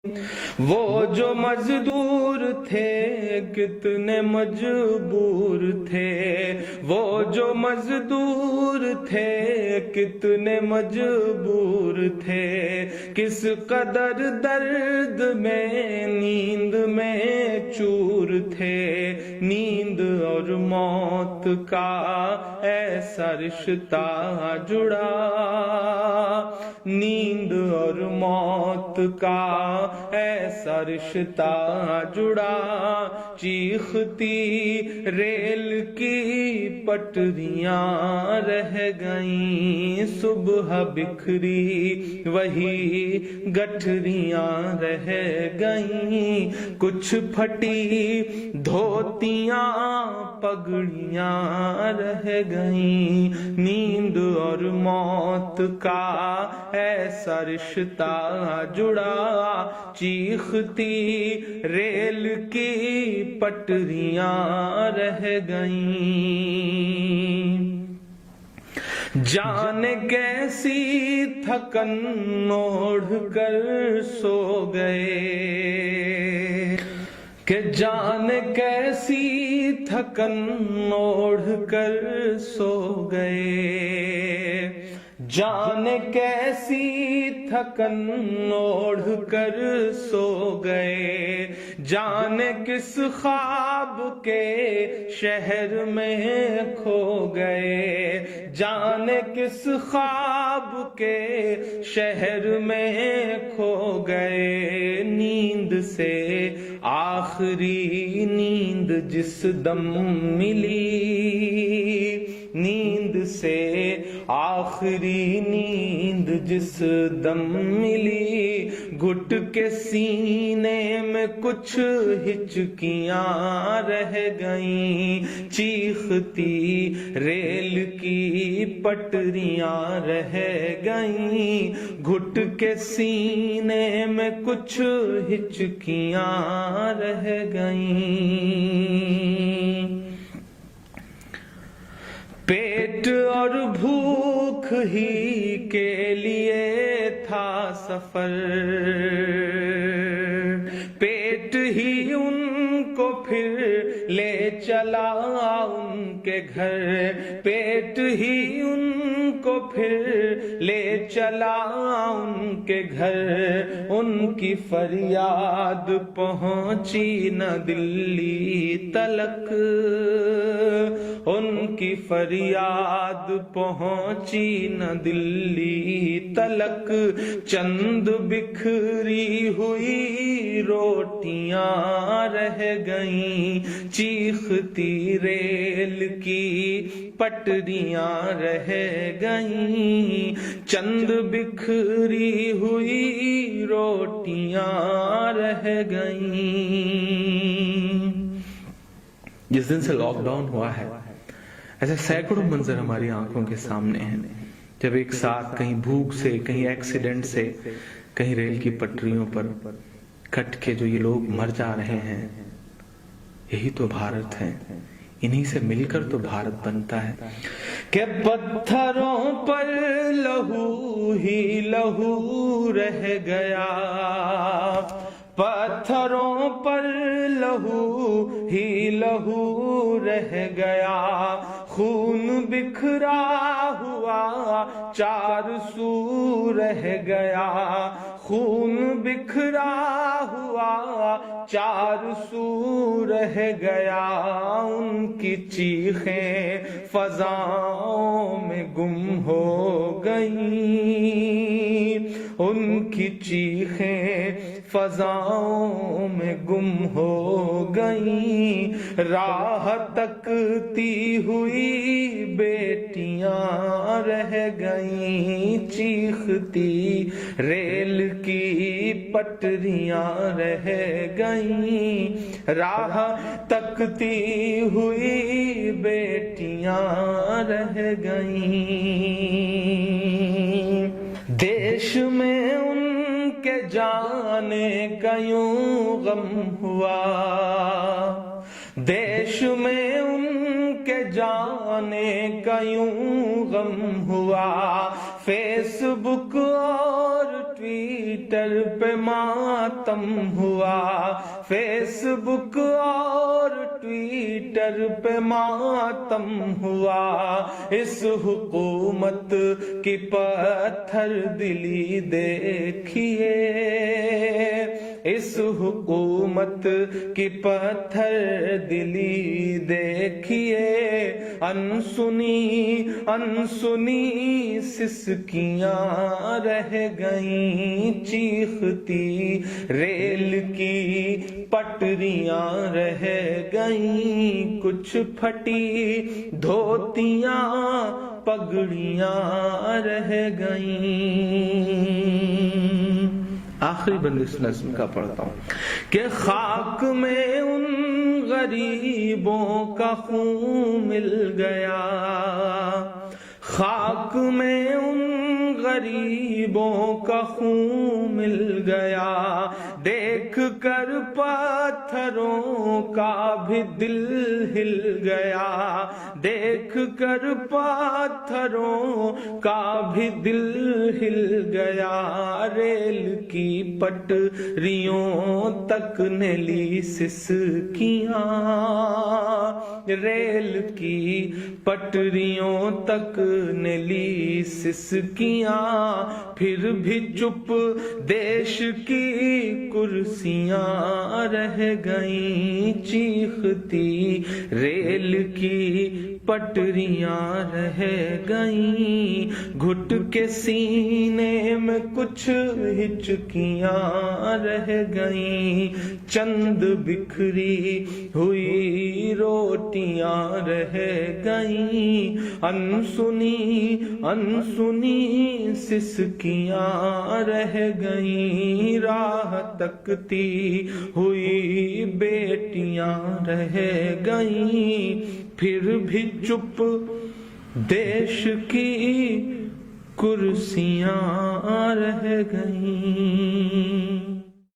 وہ جو مزدور تھے کتنے مجبور تھے، وہ جو مزدور تھے کتنے مجبور تھے، کس قدر درد میں نیند میں چور تھے، نیند اور موت کا ایسا رشتہ جڑا، نیند اور موت کا ایسا رشتہ جڑا، چیختی ریل کی پٹریاں رہ گئیں، صبح بکھری وہی گٹھریاں رہ گئیں، کچھ پھٹی دھوتیاں پگڑیاں رہ گئیں، نیند اور موت کا ایسا رشتہ جڑا، چیختی ریل کی پٹریاں رہ گئیں، جانے کیسی تھکن اوڑھ کر سو گئے، کہ جانے کیسی تھکن اوڑھ کر سو گئے، جانے کیسی تھکن اوڑھ کر سو گئے، جانے کس خواب کے شہر میں کھو گئے، جانے کس خواب کے شہر میں کھو گئے، نیند سے آخری نیند جس دم ملی، نیند سے آخری نیند جس دم ملی، گھٹ کے سینے میں کچھ ہچکیاں رہ گئیں، چیختی ریل کی پٹریاں رہ گئیں، گھٹ کے سینے میں کچھ ہچکیاں رہ گئیں، پیٹ اور بھوک ہی کے لیے تھا سفر، پیٹ ہی ان کو پھر لے چلا ان کے گھر، پیٹ ہی ان کو پھر لے چلا ان کے گھر، ان کی فریاد پہنچی نہ دلی تلک، ان کی فریاد پہنچی نہ دلی تلک، چند بکھری ہوئی روٹیاں رہ گئیں، چیختی ریل کی پٹریاں رہ گئیں، چند بکھری ہوئی روٹیاں رہ گئیں۔ جس دن سے لاک ڈاؤن ہوا ہے ایسے سینکڑوں منظر ہماری آنکھوں کے سامنے ہیں، جب ایک ساتھ کہیں بھوک سے، کہیں ایکسیڈنٹ سے، کہیں ریل کی پٹریوں پر کٹ کے جو یہ لوگ مر جا رہے ہیں، یہی تو بھارت ہے، انہی سے مل کر تو بھارت بنتا ہے، کہ پتھروں پر لہو ہی لہو رہ گیا، پتھروں پر لہو ہی لہو رہ گیا، خون بکھرا ہوا چار سو رہ گیا، خون بکھرا ہوا چار سو رہ گیا، ان کی چیخیں فضاؤں میں گم ہو گئیں، ان کی چیخیں فضاؤں میں گم ہو گئیں، راہ تکتی ہوئی بیٹیاں رہ گئیں، چیختی ریل کی پٹریاں رہ گئیں، راہ تکتی ہوئی بیٹیاں رہ گئیں، دیش میں ان کے جانے کا یوں غم ہوا، دیش میں ان کے جانے کا یوں غم ہوا، فیس بک اور ٹویٹر پہ ماتم ہوا، فیس بک اور ٹویٹر پہ ماتم ہوا، اس حکومت کی پتھر دلی دیکھیے، اس حکومت کی پتھر دلی دیکھیے، انسنی انسنی سسکیاں رہ گئیں، چیختی ریل کی پٹریاں رہ گئیں، کچھ پھٹی دھوتیاں پگڑیاں رہ گئیں۔ آخری بند اس نظم کا پڑھتا ہوں کہ خاک میں ان غریبوں کا خون مل گیا، خاک میں ان غریبوں کا خون مل گیا، دیکھ کر پتھروں کا بھی دل ہل گیا، دیکھ کر پتھروں کا بھی دل ہل گیا، ریل کی پٹریوں تک نے لی سسکیاں، ریل کی پٹریوں تک نے لی سسکیاں، پھر بھی چپ دیش کی کرسیاں رہ گئیں، چیختی ریل کی پٹریاں رہ گئیں، گھٹ کے سینے میں کچھ ہچکیاں رہ گئیں، چند بکھری ہوئی روٹیاں رہ گئیں، انسنی انسنی سسکیاں رہ گئیں، راہ تکتی ہوئی بیٹیاں رہ گئیں، پھر بھی چپ دیش کی کرسیاں رہ گئیں۔